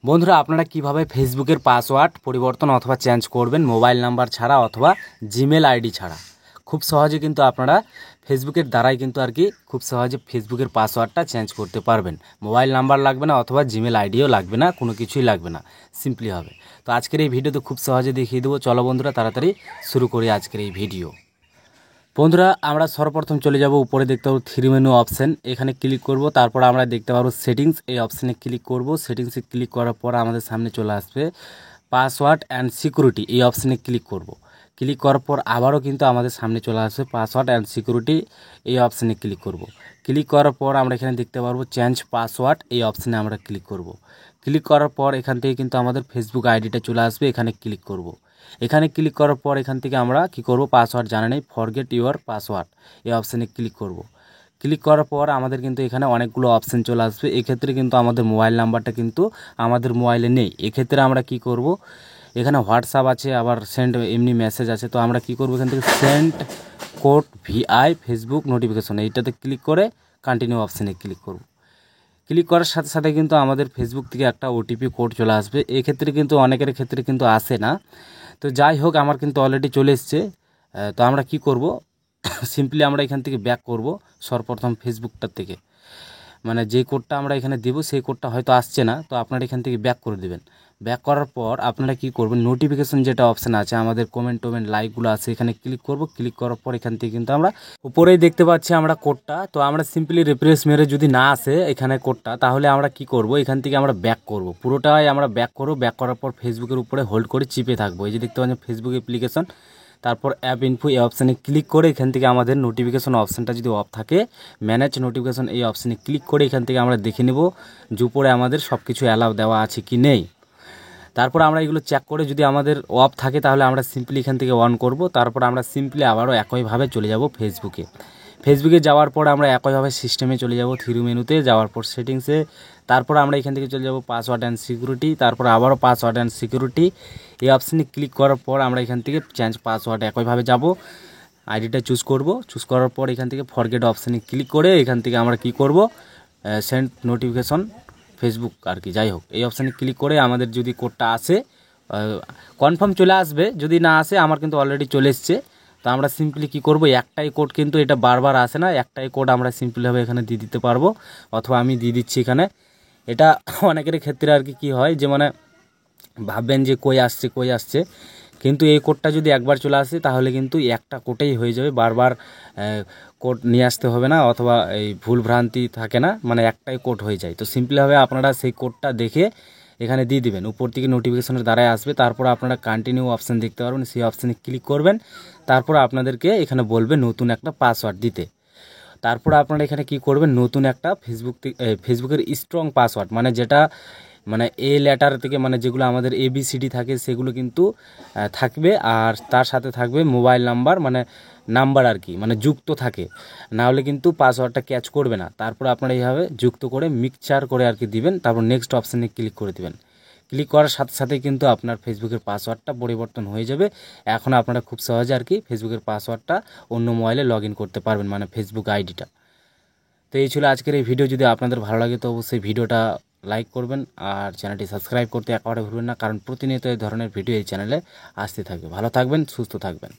বন্ধুরা আপনারা কিভাবে ফেসবুকের পাসওয়ার্ড পরিবর্তন অথবা চেঞ্জ করবেন মোবাইল নাম্বার ছাড়া অথবা জিমেল আইডি ছাড়া। খুব সহজে কিন্তু আপনারা ফেসবুকের দ্বারাই কিন্তু আর কি খুব সহজে ফেসবুকের পাসওয়ার্ডটা চেঞ্জ করতে পারবেন। মোবাইল নাম্বার লাগবে না অথবা জিমেল আইডিও লাগবে না, কোনো কিছুই লাগবে না, সিম্পলি হবে। তো আজকের এই ভিডিওতে খুব সহজে দেখিয়ে দেবো। চলো বন্ধুরা তাড়াতাড়ি শুরু করি আজকের এই ভিডিও। বন্ধুরা আমরা সর্বপ্রথম চলে যাব, উপরে দেখতে পাবো থ্রি মেনু অপশন, এখানে ক্লিক করব। তারপর আমরা দেখতে পাবো সেটিংস, এই অপশানে ক্লিক করব। সেটিংসে ক্লিক করার পর আমাদের সামনে চলে আসবে পাসওয়ার্ড অ্যান্ড সিকিউরিটি, এই অপশানে ক্লিক করব। ক্লিক করার পর আবারও কিন্তু আমাদের সামনে চলে আসবে পাসওয়ার্ড অ্যান্ড সিকিউরিটি, এই অপশানে ক্লিক করব। ক্লিক করার পর আমরা এখানে দেখতে পারবো চেঞ্জ পাসওয়ার্ড, এই অপশানে আমরা ক্লিক করব। ক্লিক করার পর এখান থেকে কিন্তু আমাদের ফেসবুক আইডিটা চলে আসবে, এখানে ক্লিক করব। এখানে ক্লিক করার পর এখান থেকে আমরা কি করব, পাসওয়ার্ড জানা নেই, ফরগেট ইউর পাসওয়ার্ড, এই অপশানে ক্লিক করব। ক্লিক করার পর আমাদের কিন্তু এখানে অনেকগুলো অপশান চলে আসবে। এক্ষেত্রে কিন্তু আমাদের মোবাইল নাম্বারটা কিন্তু আমাদের মোবাইলে নেই। এক্ষেত্রে আমরা কি করব, এখানে হোয়াটসঅ্যাপ আছে, আবার সেন্ড এমনি মেসেজ আছে। তো আমরা কি করব, এখান থেকে send code via Facebook notification, এইটাতে ক্লিক করে কন্টিনিউ অপশানে ক্লিক করব। ক্লিক করার সাথে সাথে কিন্তু আমাদের ফেসবুক থেকে একটা ওটিপি কোড চলে আসবে। এক্ষেত্রে কিন্তু অনেকের ক্ষেত্রে কিন্তু আসে না। তো যাই হোক, আমার কিন্তু অলরেডি চলে এসছে। তো আমরা কি করব, সিম্পলি আমরা এখান থেকে ব্যাক করব সর্বপ্রথম ফেসবুকটার থেকে, মানে যে কোডটা আমরা এখানে দেব সেই কোডটা হয়তো আসছে না। তো আপনারা এখান থেকে ব্যাক করে দেবেন। ব্যাক করার পর আপনারা কি করবেন, নোটিফিকেশন যেটা অপশান আছে, আমাদের কমেন্ট লাইকগুলো আছে, এখানে ক্লিক করব। ক্লিক করার পর এখান থেকে কিন্তু আমরা উপরেই দেখতে পাচ্ছি আমরা কোডটা। তো আমরা সিম্পলি রিফ্রেশ মেরে যদি না আসে এখানে কোডটা, তাহলে আমরা কি করব, এখান থেকে আমরা ব্যাক করব, পুরোটাই আমরা ব্যাক করব। ব্যাক করার পর ফেসবুকের উপরে হোল্ড করে চিপে থাকবো। এই যে দেখতে পাচ্ছেন ফেসবুক অ্যাপ্লিকেশন, তারপর অ্যাপ ইনফো, এই অপশানে ক্লিক করে এখান থেকে আমাদের নোটিফিকেশন অপশানটা যদি অফ থাকে, ম্যানেজ নোটিফিকেশন, এই অপশানে ক্লিক করে এখান থেকে আমরা দেখে নেব যে উপরে আমাদের সব কিছু অ্যালাউ দেওয়া আছে কি নেই। তারপর আমরা এগুলো চেক করে যদি আমাদের অফ থাকে তাহলে আমরা সিম্পলি এখান থেকে অন করব। তারপর আমরা সিম্পলি আবারও একইভাবে চলে যাব ফেসবুকে যাওয়ার পর আমরা একইভাবে সিস্টেমে চলে যাব, থ্রি মেনুতে যাওয়ার পর সেটিংসে, তারপর আমরা এখান থেকে চলে যাব পাসওয়ার্ড অ্যান্ড সিকিউরিটি, তারপর আবারও পাসওয়ার্ড অ্যান্ড সিকিউরিটি, এই অপশানে ক্লিক করার পর আমরা এখান থেকে চেঞ্জ পাসওয়ার্ড একইভাবে যাব, আইডিটা চুজ করব। চুজ করার পর এখান থেকে ফরগেট অপশানে ক্লিক করে এখান থেকে আমরা কি করব, সেন্ড নোটিফিকেশন ফেসবুক আর কি, যাই হোক এই অপশানে ক্লিক করে আমাদের যদি কোডটা আসে কনফার্ম চলে আসবে, যদি না আসে আমার কিন্তু অলরেডি চলে এসছে। তো আমরা সিম্পলি কি করব, একটাই কোড কিন্তু এটা বারবার আসে না, একটাই কোড আমরা সিম্পলিভাবে এখানে দিয়ে দিতে পারবো, অথবা আমি দিয়ে দিচ্ছি এখানে। এটা অনেকের ক্ষেত্রে আর কি হয় যে মানে ভাববেন যে কই আসছে, কিন্তু এই কোডটা যদি একবার চলে আসে তাহলে কিন্তু একটা কোডেই হয়ে যাবে, বারবার কোড নিয়ে আসতে হবে না, অথবা এই ভুল ভ্রান্তি থাকে না, মানে একটাই কোড হয়ে যায়। তো সিম্পলিভাবে আপনারা সেই কোডটা দেখে এখানে দিয়ে দিবেন, উপর থেকে নোটিফিকেশনের দ্বারাই আসবে। তারপর আপনারা কন্টিনিউ অপশান দেখতে পারবেন, সেই অপশানে ক্লিক করবেন। তারপর আপনাদেরকে এখানে বলবে নতুন একটা পাসওয়ার্ড দিতে। তারপর আপনারা এখানে কি করবেন, নতুন একটা ফেসবুকের স্ট্রং পাসওয়ার্ড, মানে যেটা মানে এ লেটার থেকে, মানে যেগুলো আমাদের ABCD থাকে সেগুলো কিন্তু থাকবে, আর তার সাথে থাকবে মোবাইল নাম্বার, মানে নাম্বার আর কি, মানে যুক্ত থাকে, না হলে কিন্তু পাসওয়ার্ডটা ক্যাচ করবে না। তারপর আপনারা এইভাবে যুক্ত করে মিক্সচার করে আর কি দিবেন, তারপর নেক্সট অপশানে ক্লিক করে দিবেন। ক্লিক করার সাথে সাথে কিন্তু আপনার ফেসবুকের পাসওয়ার্ডটা পরিবর্তন হয়ে যাবে। এখন আপনারা খুব সহজে আর কি ফেসবুকের পাসওয়ার্ডটা অন্য মোবাইলে লগ ইন করতে পারবেন, মানে ফেসবুক আইডিটা। তো এই ছিল আজকের এই ভিডিও। যদি আপনাদের ভালো লাগে তো অবশ্যই ভিডিওটা লাইক করবেন, আর চ্যানেলটি সাবস্ক্রাইব করতে একেবারে ভুলবেন না, কারণ প্রতিনিয়ত এই ধরনের ভিডিও এই চ্যানেলে আসতে থাকবে। ভালো থাকবেন, সুস্থ থাকবেন।